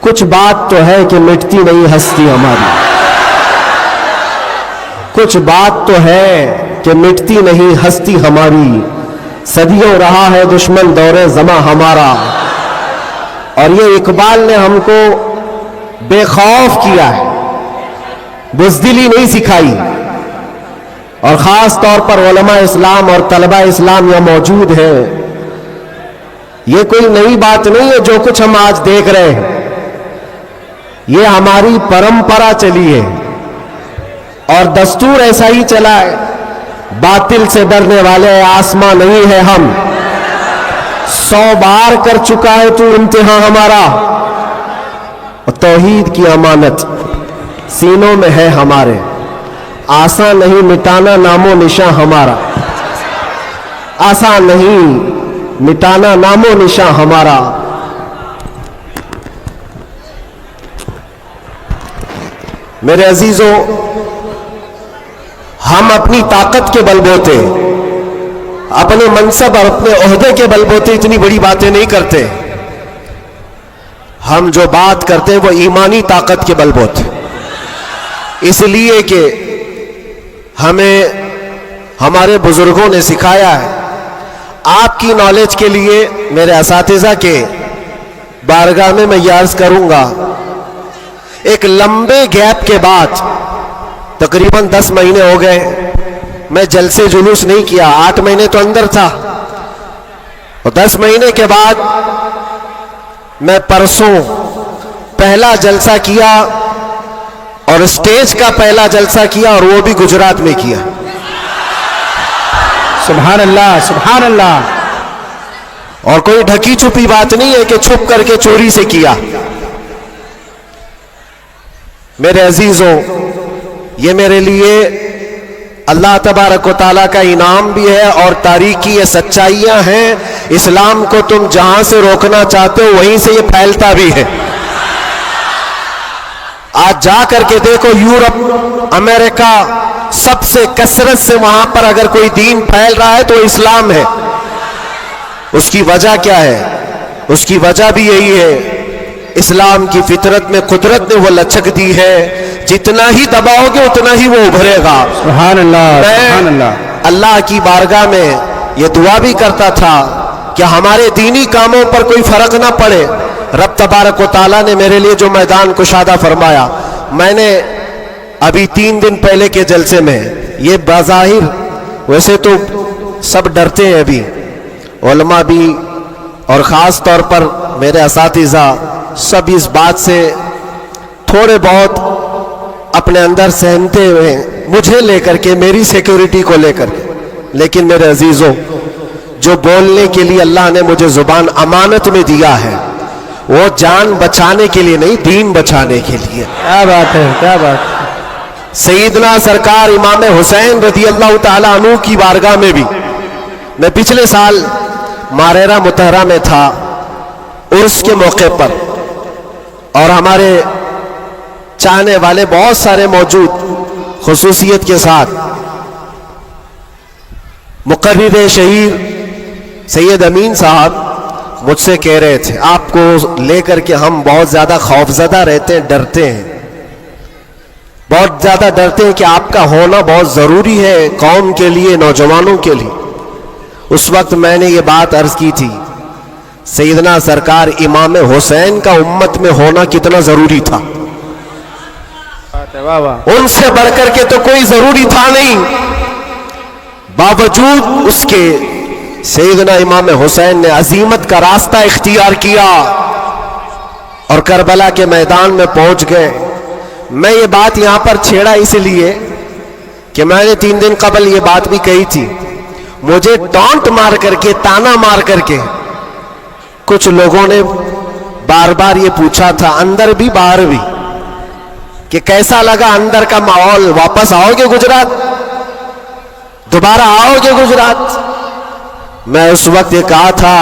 کچھ بات تو ہے کہ مٹتی نہیں ہستی ہماری، کچھ بات تو ہے کہ مٹتی نہیں ہستی ہماری، صدیوں رہا ہے دشمن دور زماں ہمارا۔ اور یہ اقبال نے ہم کو بے خوف کیا ہے، بزدلی نہیں سکھائی۔ اور خاص طور پر علماء اسلام اور طلباء اسلام یہاں موجود ہیں، یہ کوئی نئی بات نہیں ہے جو کچھ ہم آج دیکھ رہے ہیں، یہ ہماری پرمپرا چلی ہے اور دستور ایسا ہی چلا ہے۔ باطل سے ڈرنے والے آسماں نہیں ہے ہم، 100 بار کر چکا ہے تو امتحان ہمارا، اور توحید کی امانت سینوں میں ہے ہمارے، آسان نہیں مٹانا نام و نشاں ہمارا، آسان نہیں مٹانا نام و نشاں ہمارا۔ میرے عزیزوں، ہم اپنی طاقت کے بل بوتے، اپنے منصب اور اپنے عہدے کے بل بوتے اتنی بڑی باتیں نہیں کرتے، ہم جو بات کرتے ہیں وہ ایمانی طاقت کے بل بوتے، اس لیے کہ ہمیں ہمارے بزرگوں نے سکھایا ہے۔ آپ کی نالج کے لیے میرے اساتذہ کے بارگاہ میں میں یہ عرض کروں گا، ایک لمبے گیپ کے بعد تقریباً 10 مہینے ہو گئے میں جلسے جلوس نہیں کیا، 8 مہینے تو اندر تھا، اور 10 مہینے کے بعد میں پرسوں پہلا جلسہ کیا، اور اسٹیج کا پہلا جلسہ کیا، اور وہ بھی گجرات میں کیا۔ سبحان اللہ، سبحان اللہ۔ اور کوئی ڈھکی چھپی بات نہیں ہے کہ چھپ کر کے چوری سے کیا۔ میرے عزیزوں، یہ میرے لیے اللہ تبارک و تعالیٰ کا انعام بھی ہے، اور تاریخی یہ سچائیاں ہیں۔ اسلام کو تم جہاں سے روکنا چاہتے ہو وہیں سے یہ پھیلتا بھی ہے۔ آج جا کر کے دیکھو، یورپ، امریکہ، سب سے کثرت سے وہاں پر اگر کوئی دین پھیل رہا ہے تو اسلام ہے۔ اس کی وجہ کیا ہے؟ اس کی وجہ بھی یہی ہے، اسلام کی فطرت میں قدرت نے وہ لچک دی ہے، جتنا ہی دباؤ گے اتنا ہی وہ ابھرے گا۔ سبحان اللہ، سبحان اللہ۔ اللہ کی بارگاہ میں یہ دعا بھی کرتا تھا کہ ہمارے دینی کاموں پر کوئی فرق نہ پڑے۔ رب تبارک و تعالیٰ نے میرے لیے جو میدان کشادہ فرمایا، میں نے ابھی 3 دن پہلے کے جلسے میں یہ بظاہر، ویسے تو سب ڈرتے ہیں ابھی، علماء بھی اور خاص طور پر میرے اساتذہ سب اس بات سے تھوڑے بہت اپنے اندر سہمتے ہوئے مجھے لے کر کے، میری سیکیورٹی کو لے کر کے، لیکن میرے عزیزوں، جو بولنے کے لیے اللہ نے مجھے زبان امانت میں دیا ہے، وہ جان بچانے کے لیے نہیں، دین بچانے کے لیے۔ کیا بات ہے، کیا بات ہے۔ سیدنا سرکار امام حسین رضی اللہ تعالیٰ عنہ کی بارگاہ میں بھی میں پچھلے سال ماریرا متحرہ میں تھا، عرس کے موقع پر، اور ہمارے چاہنے والے بہت سارے موجود، خصوصیت کے ساتھ مقرر شہیر سید امین صاحب مجھ سے کہہ رہے تھے، آپ کو لے کر کے ہم بہت زیادہ خوفزدہ رہتے ہیں، ڈرتے ہیں، بہت زیادہ ڈرتے ہیں کہ آپ کا ہونا بہت ضروری ہے قوم کے لیے، نوجوانوں کے لیے۔ اس وقت میں نے یہ بات عرض کی تھی، سیدنا سرکار امام حسین کا امت میں ہونا کتنا ضروری تھا، واہ واہ۔ ان سے بڑھ کر کے تو کوئی ضروری تھا نہیں، باوجود اس کے سیدنا امام حسین نے عظیمت کا راستہ اختیار کیا اور کربلا کے میدان میں پہنچ گئے۔ میں یہ بات یہاں پر چھیڑا اس لیے کہ میں نے 3 دن قبل یہ بات بھی کہی تھی، مجھے ٹانٹ مار کر کے، تانا مار کر کے کچھ لوگوں نے بار بار یہ پوچھا تھا، اندر بھی باہر بھی، کہ کیسا لگا اندر کا ماحول، واپس آؤ گے گجرات، دوبارہ آؤ گے گجرات؟ میں اس وقت یہ کہا تھا،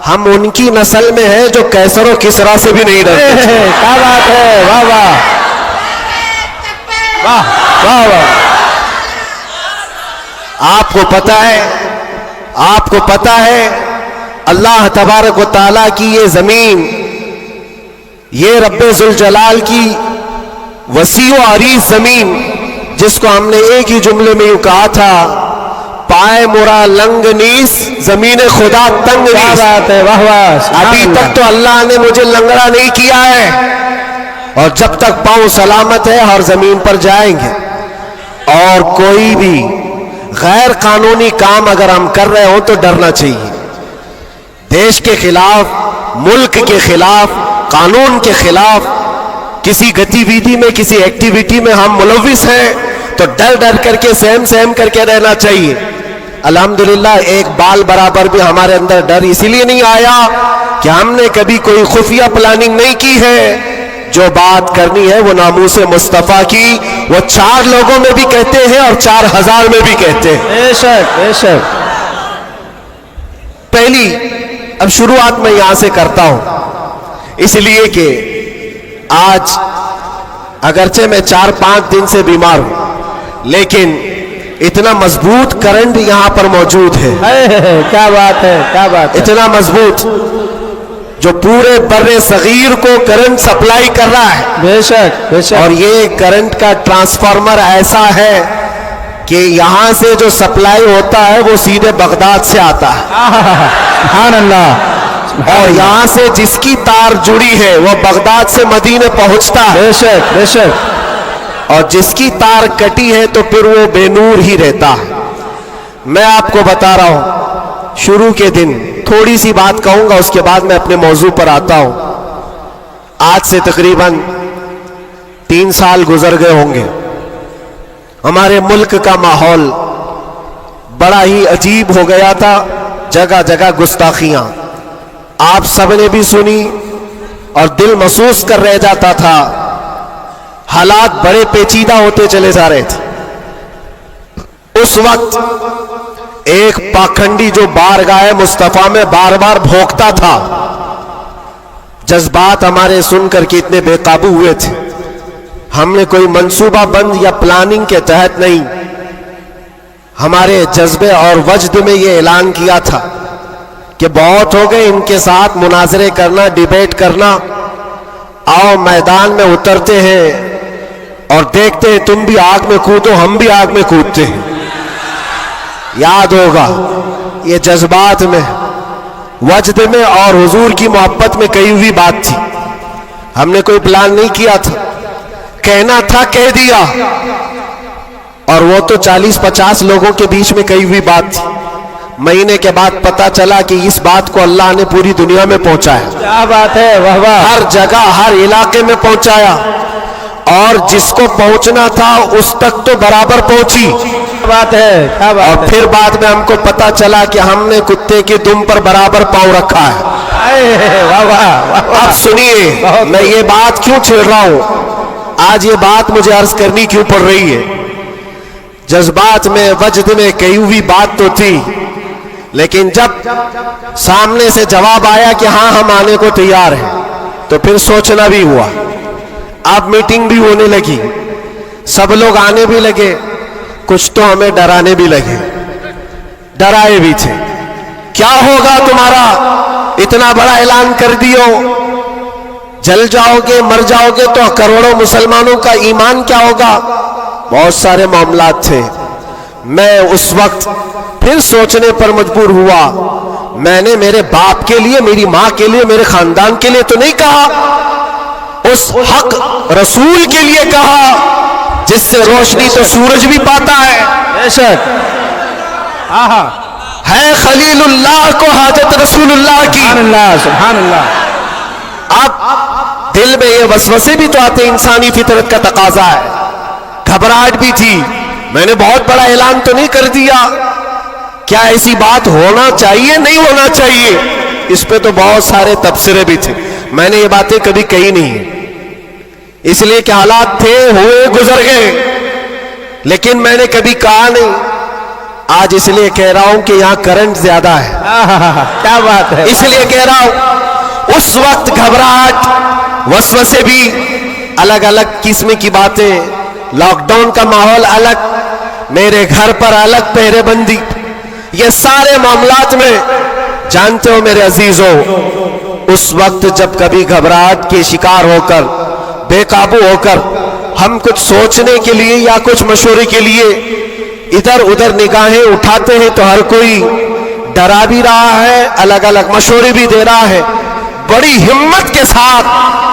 ہم ان کی نسل میں ہیں جو کیسر و کسرا سے بھی نہیں ڈرتے۔ کیا بات ہے، واہ واہ، واہ واہ واہ۔ آپ کو پتہ ہے، آپ کو پتہ ہے، اللہ تبارک و تعالیٰ کی یہ زمین، یہ رب ذوالجلال کی وسیع و عریض زمین جس کو ہم نے ایک ہی جملے میں یوں کہا تھا، پائے مرا لنگ نیس زمین خدا تنگ کیا نیس. بات ہے، واہ واہ، سبحان ابھی اللہ. تک تو اللہ نے مجھے لنگڑا نہیں کیا ہے، اور جب تک پاؤں سلامت ہے ہر زمین پر جائیں گے. اور کوئی بھی غیر قانونی کام اگر ہم کر رہے ہوں تو ڈرنا چاہیے. دیش کے خلاف، ملک کے خلاف، قانون کے خلاف کسی گتی ویدھی میں، کسی ایکٹیویٹی میں ہم ملوث ہیں تو ڈر ڈر کر کے، سہم کر کے رہنا چاہیے. الحمدللہ ایک بال برابر بھی ہمارے اندر ڈر اسی لیے نہیں آیا کہ ہم نے کبھی کوئی خفیہ پلاننگ نہیں کی ہے. جو بات کرنی ہے وہ ناموس مصطفیٰ کی، وہ 4 لوگوں میں بھی کہتے ہیں اور 4000 میں بھی کہتے ہیں. بے شک بے شک. پہلی اب شروعات میں یہاں سے کرتا ہوں، اس لیے کہ آج اگرچہ میں 4-5 دن سے بیمار ہوں، لیکن اتنا مضبوط کرنٹ یہاں پر موجود ہے، کیا بات ہے، کیا بات ہے. اتنا مضبوط جو پورے بر صغیر کو کرنٹ سپلائی کر رہا ہے. بے شک بے شک. اور یہ کرنٹ کا ٹرانسفارمر ایسا ہے کہ یہاں سے جو سپلائی ہوتا ہے وہ سیدھے بغداد سے آتا ہے، سبحان اللہ. اور یہاں سے جس کی تار جڑی ہے وہ بغداد سے مدینے پہنچتا ہے، بے شک بے شک. اور جس کی تار کٹی ہے تو پھر وہ بے نور ہی رہتا ہے. میں آپ کو بتا رہا ہوں، شروع کے دن تھوڑی سی بات کہوں گا، اس کے بعد میں اپنے موضوع پر آتا ہوں. آج سے تقریباً 3 سال گزر گئے ہوں گے. ہمارے ملک کا ماحول بڑا ہی عجیب ہو گیا تھا، جگہ جگہ گستاخیاں آپ سب نے بھی سنی اور دل محسوس کر رہ جاتا تھا. حالات بڑے پیچیدہ ہوتے چلے جا رہے تھے. اس وقت ایک پاکھنڈی جو بارگاہ مصطفیٰ میں بار بار بھونکتا تھا، جذبات ہمارے سن کر کے اتنے بے قابو ہوئے تھے. ہم نے کوئی منصوبہ بند یا پلاننگ کے تحت نہیں، ہمارے جذبے اور وجد میں یہ اعلان کیا تھا کہ بہت ہو گئے ان کے ساتھ مناظرے کرنا، ڈیبیٹ کرنا. آؤ میدان میں اترتے ہیں اور دیکھتے ہیں، تم بھی آگ میں کودو، ہم بھی آگ میں کودتے ہیں. یاد ہوگا یہ جذبات میں، وجد میں اور حضور کی محبت میں کہی ہوئی بات تھی. ہم نے کوئی پلان نہیں کیا تھا، کہنا تھا کہہ دیا. اور وہ تو 40-50 لوگوں کے بیچ میں کہی ہوئی بات تھی. مہینے کے بعد پتا چلا کہ اس بات کو اللہ نے پوری دنیا میں پہنچایا، کیا بات ہے، واہ واہ. ہر جگہ ہر علاقے میں پہنچایا، اور جس کو پہنچنا تھا اس تک تو برابر پہنچی. کیا بات ہے، کیا اور بات ہے. پھر بعد میں ہم کو پتا چلا کہ ہم نے کتے کی دم پر برابر پاؤں رکھا ہے. واہ واہ. اب سنیے میں یہ بات کیوں چھیڑ رہا ہوں، آج یہ بات مجھے عرض کرنی کیوں پڑ رہی ہے. جذبات میں، وجد میں کہی ہوئی بات تو تھی، لیکن جب سامنے سے جواب آیا کہ ہاں ہم آنے کو تیار ہیں، تو پھر سوچنا بھی ہوا. اب میٹنگ بھی ہونے لگی، سب لوگ آنے بھی لگے، کچھ تو ہمیں ڈرانے بھی لگے، ڈرائے بھی تھے. کیا ہوگا تمہارا، اتنا بڑا اعلان کر دیو، جل جاؤ گے، مر جاؤ گے تو کروڑوں مسلمانوں کا ایمان کیا ہوگا. بہت سارے معاملات تھے. میں اس وقت پھر سوچنے پر مجبور ہوا. میں نے میرے باپ کے لیے، میری ماں کے لیے، میرے خاندان کے لیے تو نہیں کہا، اس حق رسول کے لیے کہا جس سے روشنی تو سورج بھی پاتا ہے. بے شک. آہا. ہے خلیل اللہ کو حاجت رسول اللہ کی. سبحان اللہ سبحان اللہ. اب دل میں یہ وسوسے بھی تو آتے، انسانی فطرت کا تقاضا ہے. گھبراہٹ بھی تھی. میں نے بہت بڑا اعلان تو نہیں کر دیا، کیا ایسی بات ہونا چاہیے، نہیں ہونا چاہیے. اس پہ تو بہت سارے تبصرے بھی تھے. میں نے یہ باتیں کبھی کہی نہیں، اس لیے کہ حالات تھے، ہوئے، گزر گئے، لیکن میں نے کبھی کہا نہیں. آج اس لیے کہہ رہا ہوں کہ یہاں کرنٹ زیادہ ہے، کیا بات ہے. اس لیے کہہ رہا ہوں. اس وقت گھبراہٹ، وسوسے بھی، الگ الگ قسم کی باتیں، لاک ڈاؤن کا ماحول الگ، میرے گھر پر الگ پہرے بندی، یہ سارے معاملات میں جانتے ہو میرے عزیزوں، اس وقت جب کبھی گھبراہٹ کے شکار ہو کر بے قابو ہو کر ہم کچھ سوچنے کے لیے یا کچھ مشورے کے لیے ادھر ادھر نگاہیں اٹھاتے ہیں تو ہر کوئی ڈرا بھی رہا ہے، الگ الگ مشورے بھی دے رہا ہے. بڑی ہمت کے ساتھ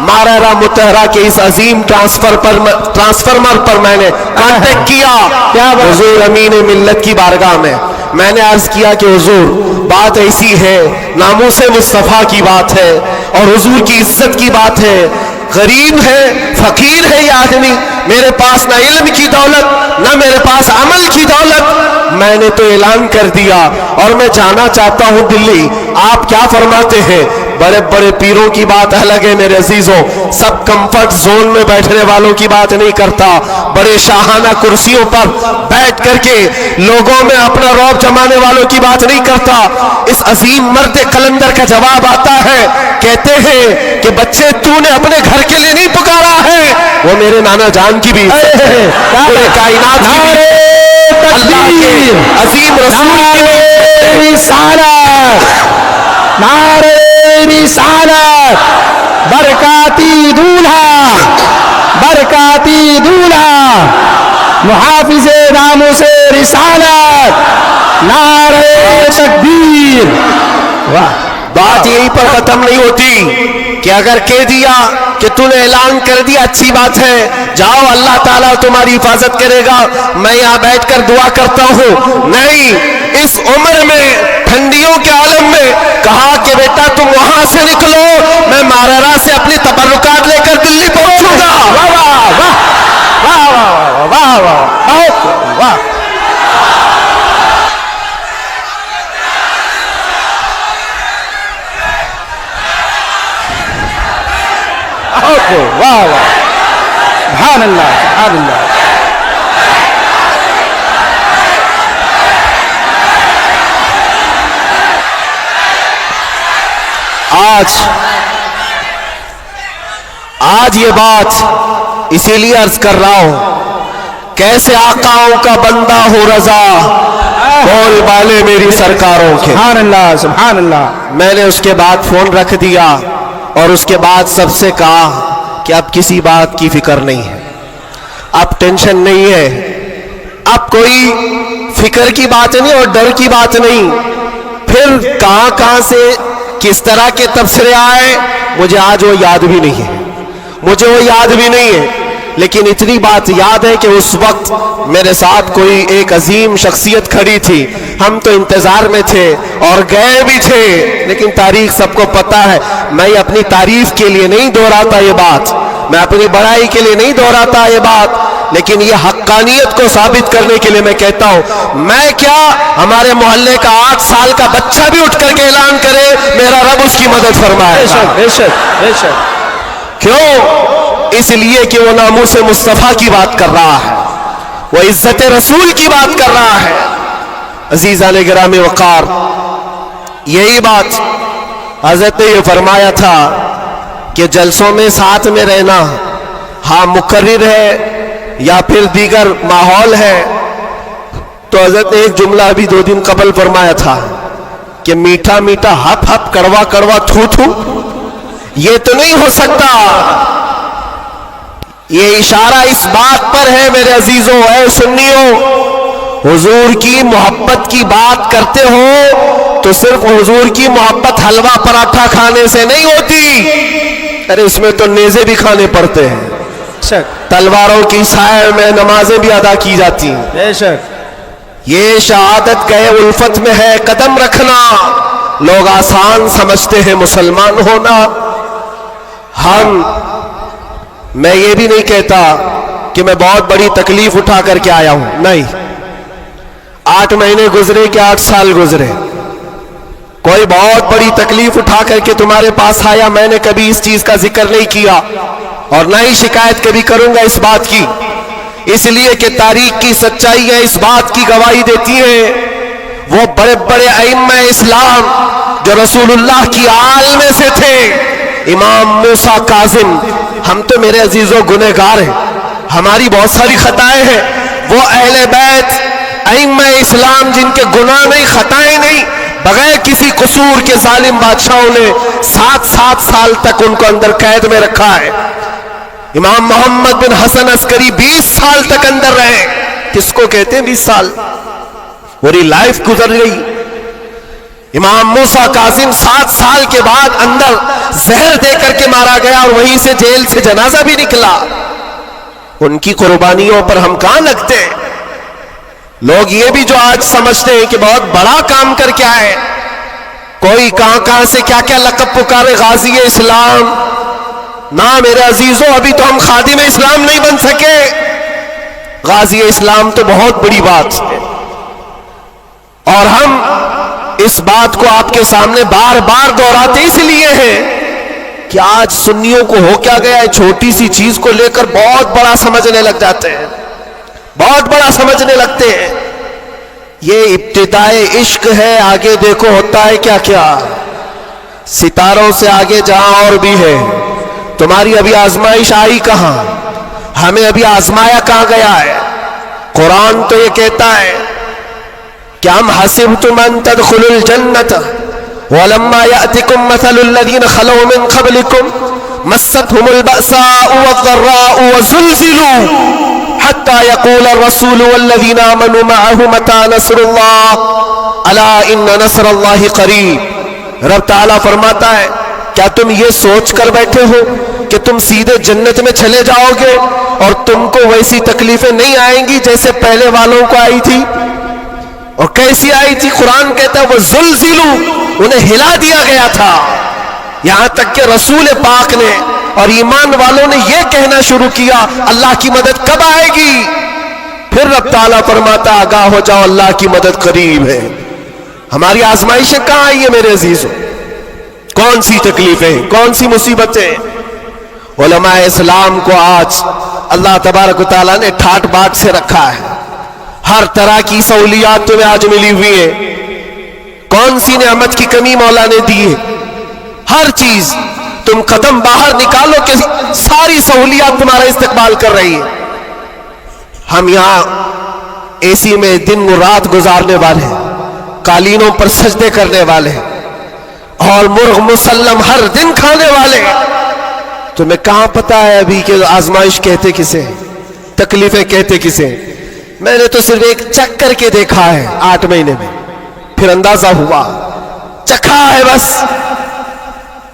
ماررہ متحرہ کے اس عظیم ٹرانسفارمر پر میں نے کانٹیکٹ کیا حضور امین ملت کی بارگاہ میں نے عرض کیا کہ حضور بات ایسی ہے، ناموس مصطفیٰ کی بات ہے اور حضور کی عزت کی بات ہے. غریب ہے، فقیر ہے یہ آدمی، میرے پاس نہ علم کی دولت نہ میرے پاس عمل کی دولت. میں نے تو اعلان کر دیا اور میں جانا چاہتا ہوں دلی. آپ کیا فرماتے ہیں؟ بڑے بڑے پیروں کی بات الگ ہے میرے عزیزوں، سب کمفرٹ زون میں بیٹھنے والوں کی بات نہیں کرتا، بڑے شاہانہ کرسیوں پر بیٹھ کر کے لوگوں میں اپنا رعب جمانے والوں کی بات نہیں کرتا. اس عظیم مرد قلندر کا جواب آتا ہے، کہتے ہیں کہ بچے تو نے اپنے گھر کے لیے نہیں پکارا ہے، وہ میرے نانا جان کی بھی پورے کائنات کی بھی اللہ کے عظیم رسول کی نعرہ رسالت، برکاتی دولہا محافظ ناموس رسالت، نعرہ تکبیر. بات یہیں پر ختم نہیں ہوتی کہ اگر کہہ دیا کہ تو نے اعلان کر دیا اچھی بات ہے، جاؤ اللہ تعالیٰ تمہاری حفاظت کرے گا، میں یہاں بیٹھ کر دعا کرتا ہوں. نہیں، اس عمر میں ٹھنڈیوں کے عالم میں کہا کہ بیٹا تم وہاں سے نکلو، میں ماررہ سے اپنی تبرکات لے کر دلی پہنچوں گا. سبحان اللہ، سبحان اللہ. آج یہ بات اسی لیے عرض کر رہا ہوں، کیسے آقاؤں کا بندہ ہو رضا، بول بالے میری سرکاروں کے. سبحان اللہ، سبحان اللہ. میں نے اس کے بعد فون رکھ دیا اور اس کے بعد سب سے کہا کہ اب کسی بات کی فکر نہیں ہے، اب ٹینشن نہیں ہے، اب کوئی فکر کی بات نہیں اور ڈر کی بات نہیں. پھر کہاں سے کس طرح کے تبصرے آئے مجھے آج وہ یاد بھی نہیں ہے، لیکن اتنی بات یاد ہے کہ اس وقت میرے ساتھ کوئی ایک عظیم شخصیت کھڑی تھی، ہم تو انتظار میں تھے اور گئے بھی تھے، لیکن تاریخ سب کو پتا ہے. میں اپنی تعریف کے لیے نہیں دہراتا یہ بات، میں اپنی بڑائی کے لیے نہیں دہراتا یہ بات، لیکن یہ حقانیت کو ثابت کرنے کے لیے میں کہتا ہوں. میں کیا، ہمارے محلے کا 8 سال کا بچہ بھی اٹھ کر کے اعلان کرے میرا رب اس کی مدد فرمائے. بے شک. کیوں؟ اس لیے کہ وہ ناموس مصطفیٰ کی بات کر رہا ہے، وہ عزت رسول کی بات کر رہا ہے. عزیزان گرامی وقار، یہی بات حضرت نے یہ فرمایا تھا کہ جلسوں میں ساتھ میں رہنا، ہاں مقرر ہے یا پھر دیگر ماحول ہے، تو حضرت نے ایک جملہ ابھی 2 دن قبل فرمایا تھا کہ میٹھا میٹھا ہپ ہپ کڑوا کڑوا تھو تھو یہ تو نہیں ہو سکتا. یہ اشارہ اس بات پر ہے میرے عزیزوں، اے سنیوں، حضور کی محبت کی بات کرتے ہو تو صرف حضور کی محبت حلوہ پراٹھا کھانے سے نہیں ہوتی، ارے اس میں تو نیزے بھی کھانے پڑتے ہیں، تلواروں کی سائے میں نمازیں بھی ادا کی جاتی ہیں. بے شک. یہ شہادت گئے الفت میں ہے قدم رکھنا. لوگ آسان سمجھتے ہیں مسلمان ہونا. میں یہ بھی نہیں کہتا کہ میں بہت بڑی تکلیف اٹھا کر کے آیا ہوں، نہیں. 8 مہینے گزرے کہ 8 سال گزرے، کوئی بہت بڑی تکلیف اٹھا کر کے تمہارے پاس آیا، میں نے کبھی اس چیز کا ذکر نہیں کیا اور نہ ہی شکایت کبھی کروں گا اس بات کی، اس لیے کہ تاریخ کی سچائی ہے اس بات کی گواہی دیتی ہے. وہ بڑے بڑے ائمہ اسلام جو رسول اللہ کی آل میں سے تھے، امام موسیٰ کاظم، ہم تو میرے عزیزوں گنہگار ہیں، ہماری بہت ساری خطائیں ہیں، وہ اہل بیت ائمہ اسلام جن کے گناہ نہیں خطائیں نہیں، بغیر کسی قصور کے ظالم بادشاہوں نے 7 سال تک ان کو اندر قید میں رکھا ہے. امام محمد بن حسن عسکری 20 سال تک اندر رہے. کس کو کہتے ہیں 20 سال؟ پوری لائف گزر گئی. امام موسیٰ کاظم 7 سال کے بعد اندر زہر دے کر کے مارا گیا اور وہیں سے جیل سے جنازہ بھی نکلا. ان کی قربانیوں پر ہم کہاں لگتے ہیں؟ لوگ یہ بھی جو آج سمجھتے ہیں کہ بہت بڑا کام کر کے آئے, کوئی کہاں سے کیا کیا لقب پکارے, غازی اسلام. نہ میرے عزیزوں, ابھی تو ہم خادم اسلام نہیں بن سکے. غازی اسلام تو بہت بڑی بات ہے, اور ہم اس بات کو آپ کے سامنے بار بار دہراتے اس لیے ہیں کہ آج سنیوں کو ہو کیا گیا ہے, چھوٹی سی چیز کو لے کر بہت بڑا سمجھنے لگ جاتے ہیں, بہت بڑا سمجھنے لگتے ہیں. یہ ابتدائے عشق ہے, آگے دیکھو ہوتا ہے کیا کیا. ستاروں سے آگے جہاں اور بھی ہے. تمہاری ابھی آزمائش آئی کہاں؟ ہمیں ابھی آزمایا کہاں گیا ہے؟ قرآن تو یہ کہتا ہے کہ ام حسبتم ان تدخلوا الجنة ولما يأتكم مثل الذين خلوا من قبلكم مستهم البأساء والضراء وزلزلوا حتى يقول الرسول والذين آمنوا معه متى نصر الله ألا إن نصر الله قريب. رب تعالیٰ فرماتا ہے کیا تم یہ سوچ کر بیٹھے ہو کہ تم سیدھے جنت میں چلے جاؤ گے اور تم کو ویسی تکلیفیں نہیں آئیں گی جیسے پہلے والوں کو آئی تھی؟ اور کیسی آئی تھی؟ قرآن کہتا ہے وہ زلزلو, انہیں ہلا دیا گیا تھا. یہاں تک کہ رسول پاک نے اور ایمان والوں نے یہ کہنا شروع کیا اللہ کی مدد کب آئے گی؟ پھر رب تعالیٰ فرماتا آگاہ ہو جاؤ اللہ کی مدد قریب ہے. ہماری آزمائشیں کہاں آئی ہیں میرے عزیزوں؟ کون سی تکلیفیں, کون سی مصیبتیں؟ علماء اسلام کو آج اللہ تبارک و تعالیٰ نے ٹھاٹ باٹ سے رکھا ہے. ہر طرح کی سہولیات تمہیں آج ملی ہوئی ہے. کون سی نعمت کی کمی مولا نے دی ہے؟ ہر چیز تم قدم باہر نکالو کہ ساری سہولیات تمہارا استقبال کر رہی ہے. ہم یہاں اے سی میں دن رات گزارنے والے ہیں, قالینوں پر سجدے کرنے والے ہیں, اور مرغ مسلم ہر دن کھانے والے ہیں. تمہیں کہاں پتا ہے ابھی کہ آزمائش کہتے کسے, تکلیفیں کہتے کسے؟ میں نے تو صرف ایک چک کر کے دیکھا ہے 8 مہینے میں, پھر اندازہ ہوا, چکھا ہے بس.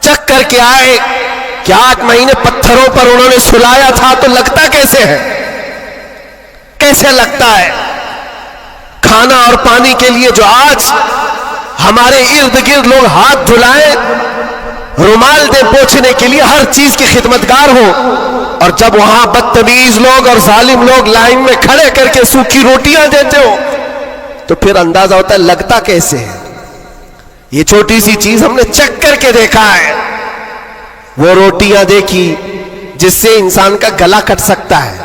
چک کر کے آئے کہ 8 مہینے پتھروں پر انہوں نے سلایا تھا تو لگتا کیسے ہے, کیسے لگتا ہے. کھانا اور پانی کے لیے جو آج ہمارے ارد گرد لوگ ہاتھ دھلائیں, رومال دے پوچھنے کے لیے, ہر چیز کی خدمتگار ہو, اور جب وہاں بدتمیز لوگ اور ظالم لوگ لائن میں کھڑے کر کے سوکھی روٹیاں دیتے ہو تو پھر اندازہ ہوتا ہے لگتا کیسے ہے. یہ چھوٹی سی چیز ہم نے چک کر کے دیکھا ہے. وہ روٹیاں دیکھی جس سے انسان کا گلا کٹ سکتا ہے,